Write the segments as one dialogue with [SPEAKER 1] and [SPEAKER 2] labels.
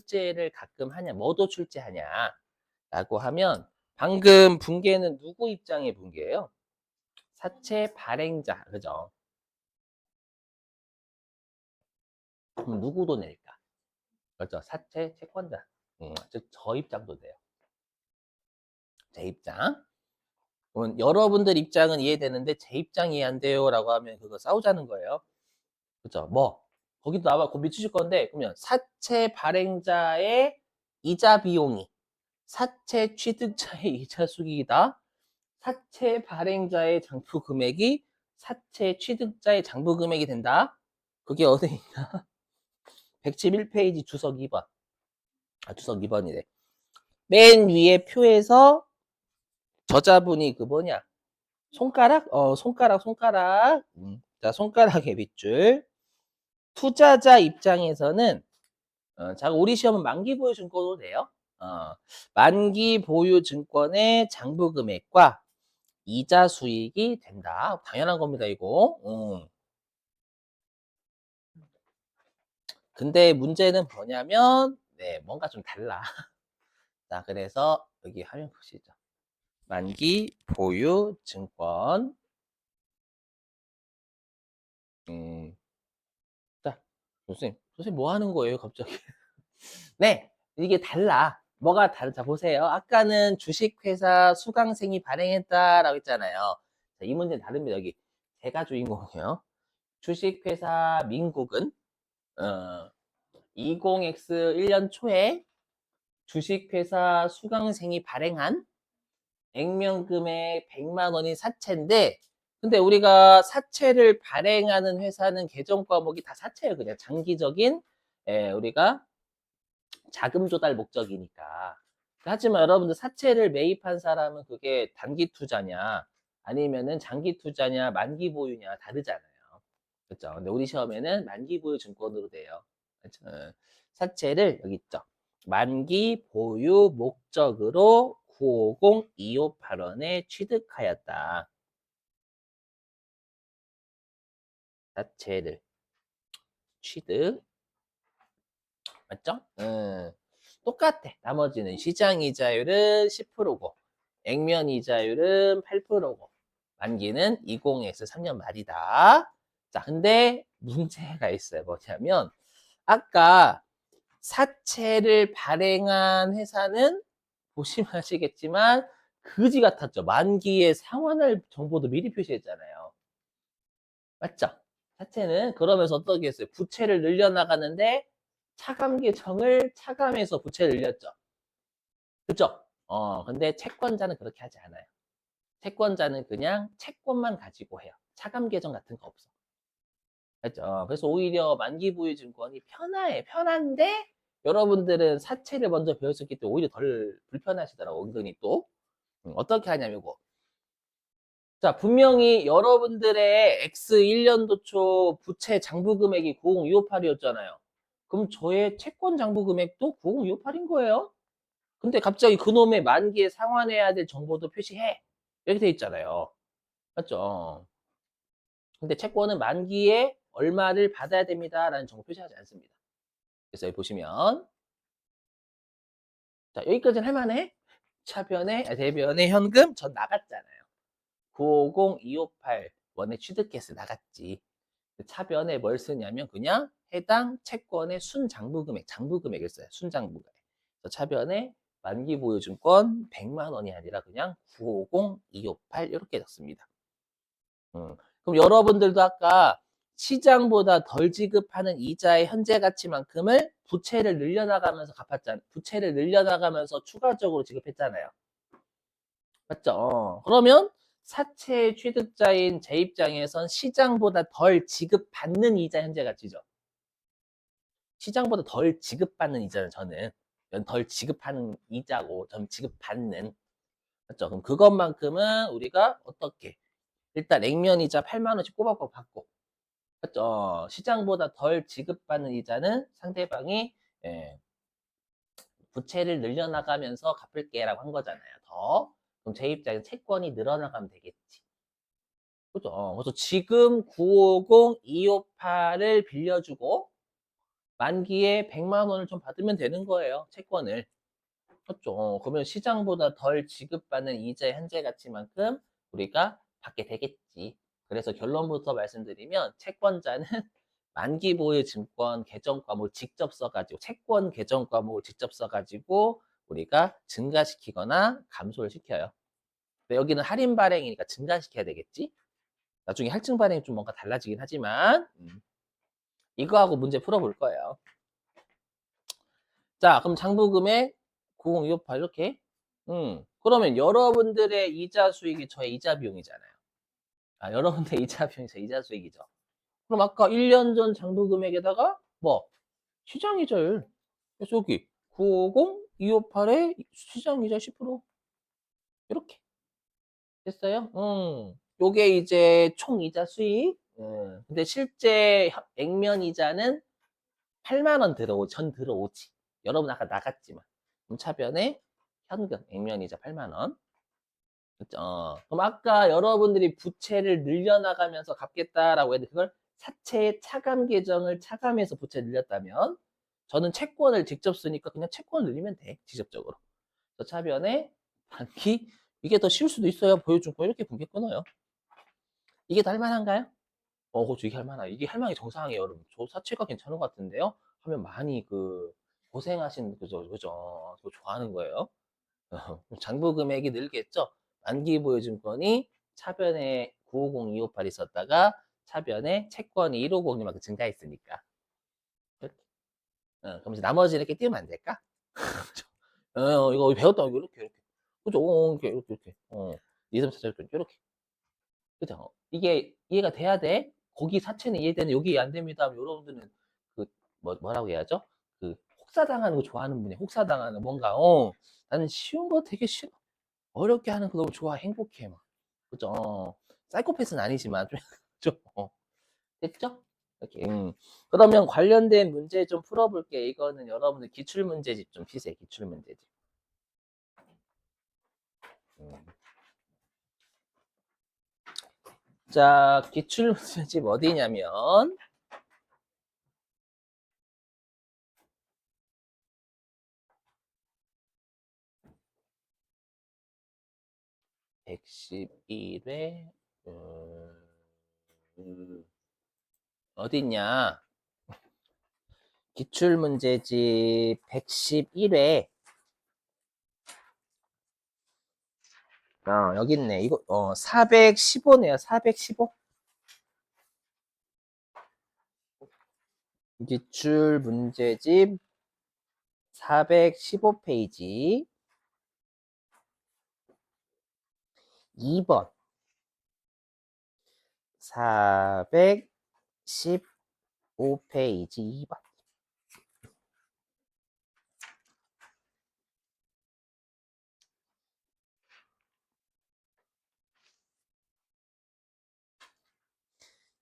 [SPEAKER 1] 출제를 가끔 하냐, 뭐도 출제하냐 라고 하면 방금 분계는 누구 입장의 분계예요? 사채 발행자, 그죠? 그럼 누구도 낼까? 그렇죠. 사채 채권자. 즉, 저 입장도 돼요. 제 입장. 그러면 여러분들 입장은 이해되는데 제 입장 이해 안 돼요 라고 하면 그거 싸우자는 거예요. 그죠? 뭐, 거기도 나와, 곧 미치실 건데, 그러면 사채 발행자의 이자 비용이 사채 취득자의 이자 수익이다. 사채 발행자의 장부 금액이 사채 취득자의 장부 금액이 된다. 그게 어디 있냐? 111페이지 주석 2번. 아, 주석 2번이래. 맨 위에 표에서 저자분이 그 뭐냐? 손가락? 손가락. 자, 손가락의 빗줄. 투자자 입장에서는, 자, 우리 시험은 만기 보유 증권으로 돼요. 만기 보유 증권의 장부 금액과 이자 수익이 된다. 당연한 겁니다, 이거. 근데 문제는 뭐냐면, 네, 뭔가 좀 달라. 자, 그래서 여기 화면 보시죠. 만기 보유 증권. 자, 선생님 뭐 하는 거예요, 갑자기? 네, 이게 달라. 뭐가 다르자 보세요. 아까는 주식회사 수강생이 발행했다라고 했잖아요. 자, 이 문제는 다릅니다. 여기 제가 주인공이에요. 주식회사 민국은 20X 1년 초에 주식회사 수강생이 발행한 액면금액 100만 원이 사채인데, 근데 우리가 사채를 발행하는 회사는 계정 과목이 다 사채예요. 그냥 장기적인 우리가 자금 조달 목적이니까. 하지만 여러분들 사채를 매입한 사람은 그게 단기 투자냐 아니면은 장기 투자냐 만기 보유냐 다르잖아요. 그렇죠? 근데 우리 시험에는 만기 보유 증권으로 돼요. 그렇죠? 사채를 여기 있죠. 만기 보유 목적으로 950-258원에 취득하였다. 사채를 취득. 맞죠? 똑같아. 나머지는 시장 이자율은 10%고, 액면 이자율은 8%고, 만기는 20에서 3년 말이다. 자, 근데 문제가 있어요. 뭐냐면, 아까 사채를 발행한 회사는 보시면 아시겠지만, 그지 같았죠. 만기에 상환할 정보도 미리 표시했잖아요. 맞죠? 사채는 그러면서 어떻게 했어요? 부채를 늘려나가는데 차감 계정을 차감해서 부채를 늘렸죠. 그죠? 근데 채권자는 그렇게 하지 않아요. 채권자는 그냥 채권만 가지고 해요. 차감 계정 같은 거 없어. 그죠? 그래서 오히려 만기 보유 증권이 편해. 편한데 여러분들은 사채를 먼저 배웠었기 때문에 오히려 덜 불편하시더라고, 은근히 또. 어떻게 하냐면 이거. 자, 분명히 여러분들의 X 1년도 초 부채 장부 금액이 90258이었잖아요. 그럼 저의 채권 장부 금액도 90258인 거예요. 근데 갑자기 그놈의 만기에 상환해야 될 정보도 표시해. 이렇게 돼 있잖아요. 맞죠? 근데 채권은 만기에 얼마를 받아야 됩니다라는 정보 표시하지 않습니다. 그래서 여기 보시면 자, 여기까지는 할만해. 대변에 현금 전 나갔잖아요. 950-258 원에 취득해서 나갔지. 차변에 뭘 쓰냐면 그냥 해당 채권의 순장부금액, 장부금액을 써요. 순장부금액. 차변에 만기 보유증권 100만 원이 아니라 그냥 950-258 이렇게 적습니다. 그럼 여러분들도 아까 시장보다 덜 지급하는 이자의 현재 가치만큼을 부채를 늘려나가면서 갚았잖아요. 부채를 늘려나가면서 추가적으로 지급했잖아요. 맞죠? 그러면 사채 취득자인 제 입장에선 시장보다 덜 지급받는 이자 현재 가치죠. 시장보다 덜 지급받는 이자는 저는 덜 지급하는 이자고 전 지급받는. 맞죠? 그럼 그것만큼은 우리가 어떻게 일단 액면 이자 8만 원씩 꼬박꼬박 받고, 맞죠? 시장보다 덜 지급받는 이자는 상대방이 예, 부채를 늘려나가면서 갚을게라고 한 거잖아요. 더. 그럼 제 입장에 채권이 늘어나가면 되겠지. 그죠? 그래서 지금 950-258을 빌려주고 만기에 100만 원을 좀 받으면 되는 거예요. 채권을. 그렇죠. 그러면 시장보다 덜 지급받는 이자 현재 가치만큼 우리가 받게 되겠지. 그래서 결론부터 말씀드리면 채권자는 만기 보유 증권 계정 과목을 직접 써가지고 채권 계정 과목을 직접 써가지고 우리가 증가시키거나 감소를 시켜요. 근데 여기는 할인 발행이니까 증가시켜야 되겠지? 나중에 할증 발행이 좀 뭔가 달라지긴 하지만 이거하고 문제 풀어볼 거예요. 자, 그럼 장부금액 90258 이렇게. 그러면 여러분들의 이자 수익이 저의 이자 비용이잖아요. 아, 여러분들의 이자 비용이 저의 이자 수익이죠. 그럼 아까 1년 전 장부금액에다가 뭐 시장 이자율. 그래서 여기 950, 258에 시장 이자 10% 이렇게 됐어요. 요게 이제 총 이자 수익. 근데 실제 액면 이자는 8만 원 전 들어오지. 여러분 아까 나갔지만. 그럼 차변에 현금 액면 이자 8만 원. 그죠? 그럼 아까 여러분들이 부채를 늘려나가면서 갚겠다라고 했는데 그걸 사채의 차감 계정을 차감해서 부채 늘렸다면 저는 채권을 직접 쓰니까 그냥 채권을 늘리면 돼. 직접적으로. 그래서 차변에 단기 이게 더 쉬울 수도 있어요. 보여준 거 이렇게 분께 끊어요. 이게 더 할만한가요? 그렇죠. 이게 할만하. 이게 할만하게 정상이에요, 여러분. 저 사채가 괜찮은 것 같은데요? 하면 많이 고생하신, 그죠. 그거 좋아하는 거예요. 장부 금액이 늘겠죠? 만기 보유증권이 차변에 950, 258 있었다가 차변에 채권이 150이만큼 증가했으니까. 이렇게. 그럼 이제 나머지는 이렇게 띄우면 안 될까? 이거 배웠다. 이거 이렇게. 그죠? 이렇게. 2, 3, 4, 이렇게. 그죠? 이게 이해가 돼야 돼. 거기 사채는 이해되는 여기 안 됩니다. 여러분들은 그 뭐라고 해야죠? 그 혹사당하는 거 좋아하는 분이 혹사당하는 뭔가 나는 쉬운 거 되게 싫어. 어렵게 하는 거 너무 좋아. 행복해 막. 그죠? 사이코패스는 아니지만 좀 됐죠? 이렇게. 그러면 관련된 문제 좀 풀어볼게. 이거는 여러분들 기출 문제집 좀 피세요. 기출 문제집. 음. 자, 기출 문제집 어디냐면 111회 어딨냐? 기출문제집 111회 여기 있네. 이거 415네요. 415. 기출문제집 415페이지 2번 415페이지 2번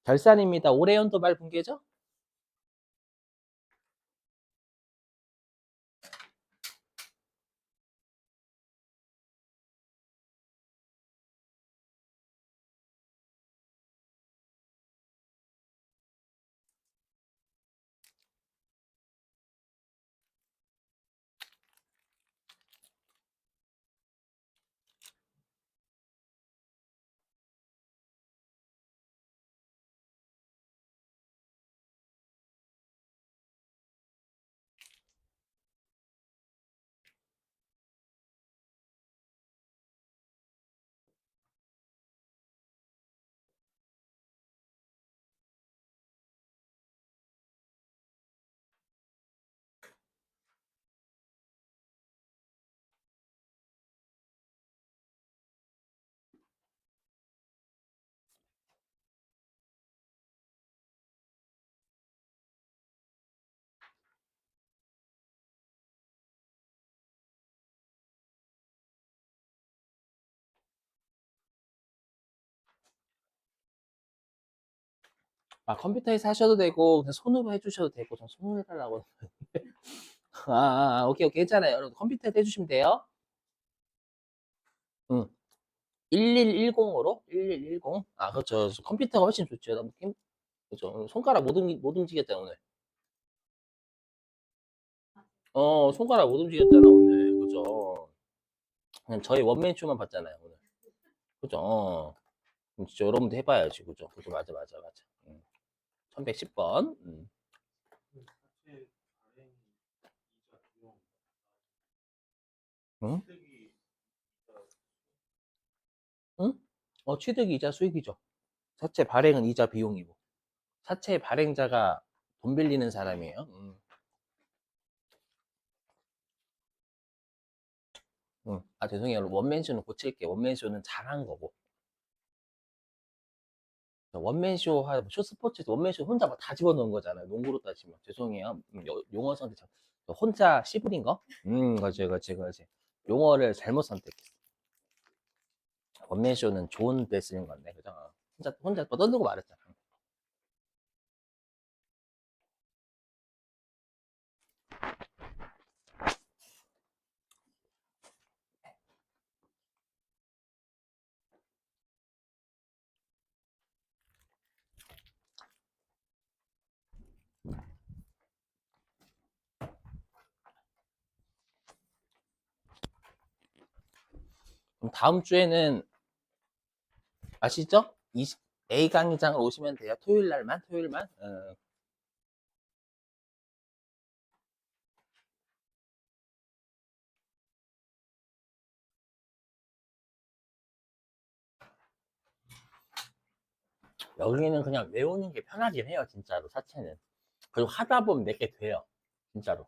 [SPEAKER 1] 결산입니다. 올해 연도 말 분계죠? 컴퓨터에서 하셔도 되고 그냥 손으로 해주셔도 되고 전 손으로 해달라고 오케이 괜찮아요. 여러분 컴퓨터에서 해주시면 돼요. 응. 1110으로 1110. 그렇죠. 컴퓨터가 훨씬 좋죠. 너무 그죠. 손가락 못 움직였잖아 오늘. 손가락 못 움직였잖아, 오늘. 그죠? 그냥 저희 원맨쇼만 봤잖아요, 오늘. 그죠? 진짜 여러분도 해봐야지. 그죠? 그죠? 맞아, 맞아, 맞아. 1110번. 응? 응? 취득 이자 수익이죠. 사채 발행은 이자 비용이고. 사채 발행자가 돈 빌리는 사람이에요. 아, 죄송해요. 원맨쇼는 고칠게. 원맨쇼는 잘한 거고. 원맨쇼, 쇼 스포츠에서 원맨쇼 혼자 막 다 집어넣은 거잖아요. 농구로 따지면. 죄송해요. 용어 선택 혼자 씨부린 거? 그렇지, 그렇지, 그렇지. 용어를 잘못 선택했어. 원맨쇼는 좋은 데 쓰는 건데, 그죠? 혼자 떠들고 말했잖아. 그럼 다음 주에는 아시죠? A 강의장을 오시면 돼요. 토요일 날만, 토요일만. 여기는 그냥 외우는 게 편하긴 해요, 진짜로, 사채는. 그리고 하다 보면 내게 돼요, 진짜로.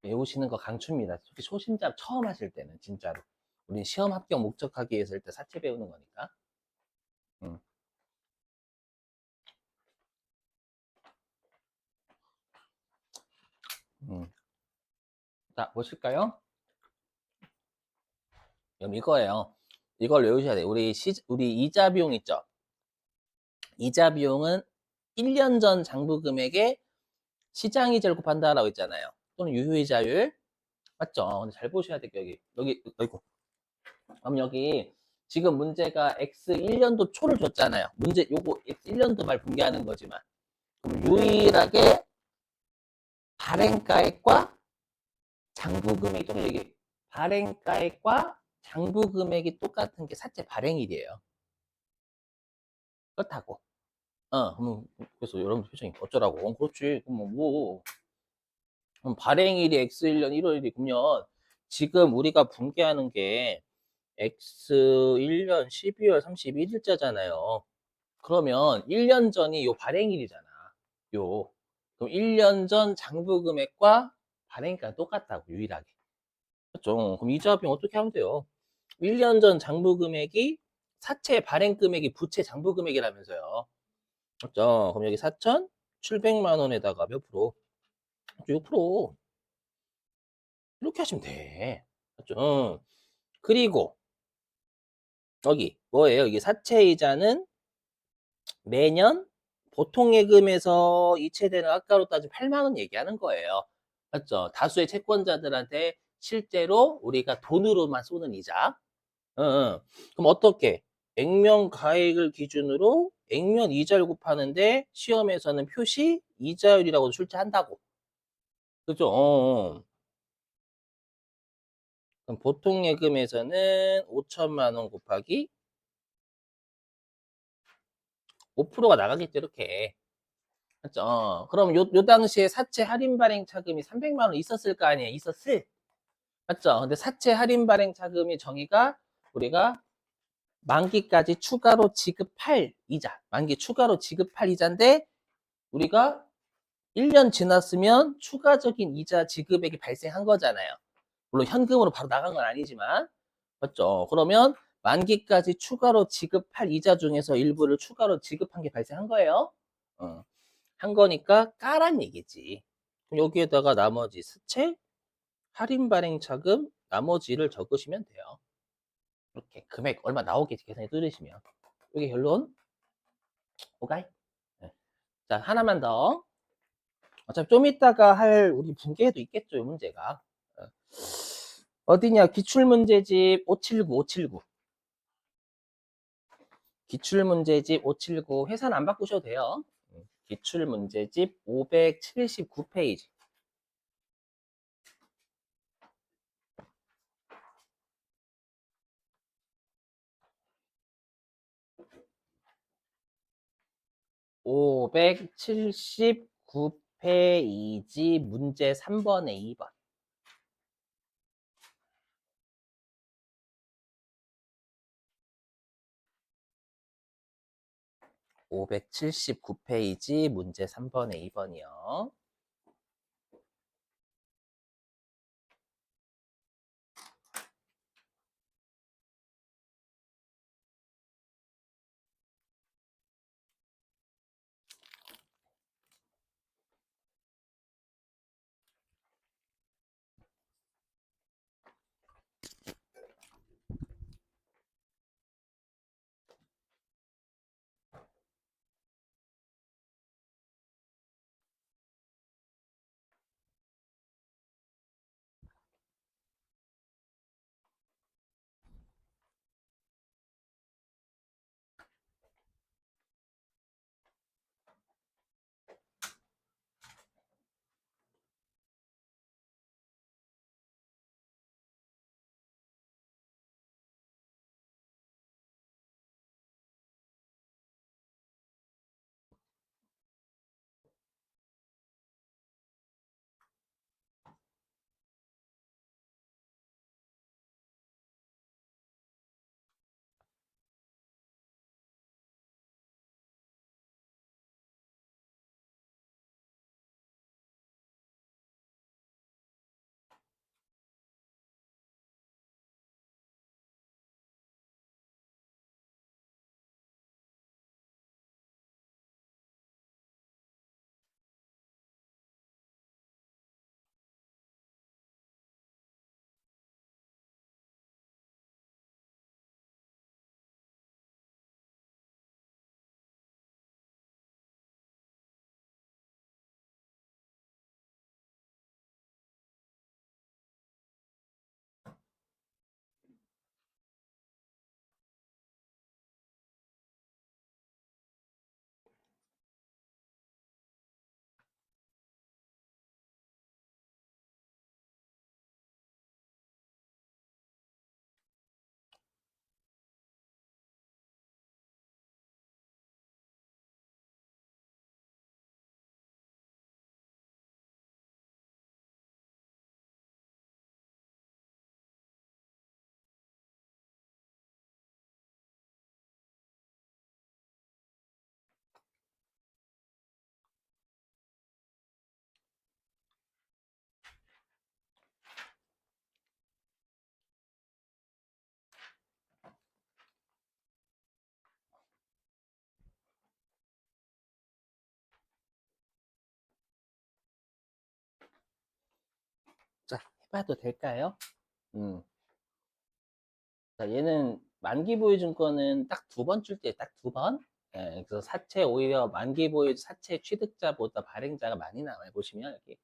[SPEAKER 1] 외우시는 거 강추입니다. 특히 초심자 처음 하실 때는, 진짜로. 우리 시험 합격 목적하기 위해서 일단 사채 배우는 거니까. 음, 음. 자, 보실까요? 그럼 이거예요. 이걸 외우셔야 돼요. 우리 이자 비용 있죠? 이자 비용은 1년 전 장부 금액에 시장이자를 곱한다라고 했잖아요. 또는 유효이자율. 맞죠? 근데 잘 보셔야 돼요. 여기. 그럼 여기 지금 문제가 X 1년도 초를 줬잖아요. 요거 X 1년도 말 분개하는 거지만. 그럼 유일하게 발행가액과 장부금액이 또는 여기 발행가액과 장부금액이 똑같은 게 사채 발행일이에요. 그렇다고. 그럼 그래서 여러분 표정이 어쩌라고? 그렇지. 그럼 그럼 발행일이 X1년 1월일이 그러면 지금 우리가 분개하는 게 X1년 12월 31일자잖아요. 그러면 1년 전이 요 발행일이잖아. 요. 그럼 1년 전 장부 금액과 발행가 똑같다고, 유일하게. 그렇죠? 그럼 이자 비용 어떻게 하면 돼요? 1년 전 장부 금액이 사채 발행 금액이 부채 장부 금액이라면서요. 그렇죠? 그럼 여기 4,700만 원에다가 몇 프로? 6%. 이렇게 하시면 돼. 맞죠? 그리고 여기 뭐예요? 이게 사채이자는 매년 보통 예금에서 이체되는 아까로 따지면 8만 원 얘기하는 거예요. 맞죠? 다수의 채권자들한테 실제로 우리가 돈으로만 쏘는 이자. 응, 응. 그럼 어떻게? 액면 가액을 기준으로 액면 이자를 곱하는데 시험에서는 표시 이자율이라고 출제한다고. 그죠? 그럼 보통 예금에서는 5천만 원 곱하기 5%가 나가겠죠, 이렇게. 맞죠? 그럼 요 당시에 사채 할인 발행 차금이 300만 원 있었을 거 아니에요? 있었을? 맞죠? 근데 사채 할인 발행 차금이 정의가 우리가 만기까지 추가로 지급할 이자, 만기 추가로 지급할 이자인데 우리가 1년 지났으면 추가적인 이자 지급액이 발생한 거잖아요. 물론 현금으로 바로 나간 건 아니지만. 맞죠? 그러면 만기까지 추가로 지급할 이자 중에서 일부를 추가로 지급한 게 발생한 거예요. 어, 한 거니까 까란 얘기지. 그럼 여기에다가 나머지 수채, 할인 발행 차금, 나머지를 적으시면 돼요. 이렇게 금액 얼마 나오게 계산해 뚫으시면. 이게 결론. 오케이? 네. 자, 하나만 더. 어차피 좀 이따가 할 우리 분계에도 있겠죠, 이 문제가. 어. 어디냐? 기출문제집 579, 579. 기출문제집 579. 회사는 안 바꾸셔도 돼요. 기출문제집 579페이지. 579페이지 문제 3번에 2번. 579페이지 문제 3번에 2번이요. 자, 해봐도 될까요? 음. 자, 얘는 만기보유증권은 딱 2번 줄 때 딱 2번. 예, 그래서 사채 오히려 만기보유 사채 취득자보다 발행자가 많이 나와요. 보시면 여기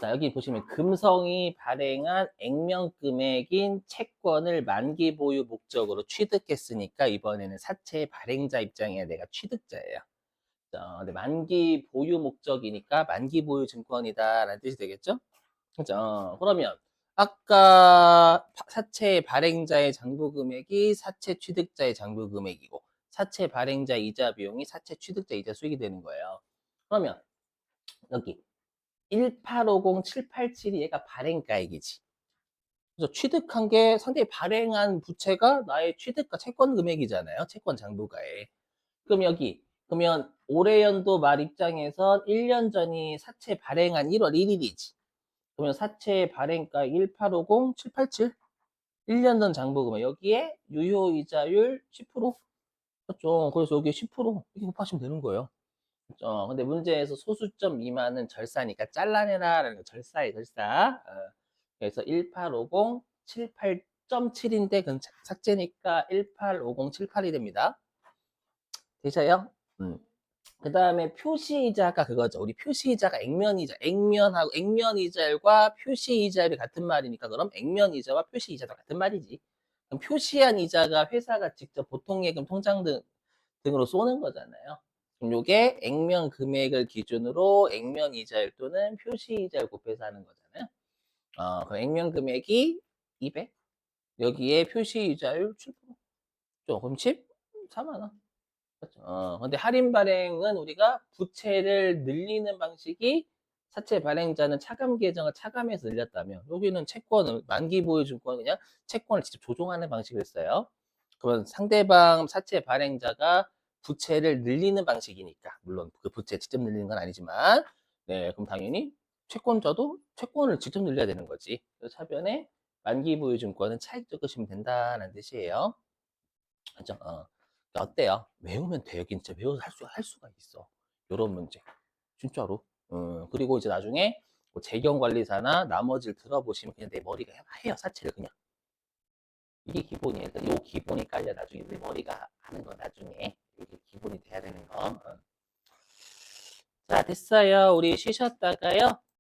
[SPEAKER 1] 자, 여기 보시면 금성이 발행한 액면 금액인 채권을 만기 보유 목적으로 취득했으니까 이번에는 사채 발행자 입장에 내가 취득자예요. 자, 근데 만기 보유 목적이니까 만기 보유 증권이다라는 뜻이 되겠죠? 그죠? 그러면 아까 사채 발행자의 장부 금액이 사채 취득자의 장부 금액이고 사채 발행자 이자 비용이 사채 취득자 이자 수익이 되는 거예요. 그러면 여기 1850, 787이 얘가 발행가액이지. 그래서 취득한 게 상대히 발행한 부채가 나의 취득가 채권 금액이잖아요. 채권 장부가액. 그럼 여기 그러면 올해 연도 말 입장에선 1년 전이 사채 발행한 1월 1일이지. 그러면 사채 발행가 1850, 787 1년 전 장부금액 여기에 유효이자율 10%. 그렇죠. 그래서 여기 10% 이렇게 곱하시면 되는 거예요. 근데 문제에서 소수점 미만은 절사니까 잘라내라라는 거. 절사에 절사. 그래서 1850, 78.7인데 그건 삭제니까 185078이 됩니다. 되셔요? 그 다음에 표시이자가 그거죠. 우리 표시이자가 액면이자, 액면하고, 액면이자율과 표시이자율이 같은 말이니까 그럼 액면이자와 표시이자도 같은 말이지. 그럼 표시한 이자가 회사가 직접 보통예금 통장 등으로 쏘는 거잖아요. 그럼 요게 액면 금액을 기준으로 액면 이자율 또는 표시 이자율 곱해서 하는 거잖아요. 그럼 액면 금액이 200, 여기에 표시 이자율 7%. 그럼 14만 원. 그렇죠. 근데 할인 발행은 우리가 부채를 늘리는 방식이 사채 발행자는 차감 계정을 차감해서 늘렸다면 여기는 채권을 만기 보유 증권 그냥 채권을 직접 조종하는 방식을 써요. 그러면 상대방 사채 발행자가 부채를 늘리는 방식이니까 물론 그 부채 직접 늘리는 건 아니지만 네 그럼 당연히 채권자도 채권을 직접 늘려야 되는 거지. 그래서 차변에 만기 보유 증권은 차익 적으시면 된다는 뜻이에요. 그죠? 어때요? 외우면 돼요. 진짜 외워서 할 수가 있어. 요런 문제. 진짜로. 그리고 이제 나중에 뭐 재경관리사나 나머지를 들어보시면 그냥 내 머리가 해요. 사채를 그냥. 이게 기본이에요. 이 기본이 깔려 나중에 내 머리가 하는 거 나중에. 이게 기본이 돼야 되는 거. 자, 됐어요. 우리 쉬셨다가요.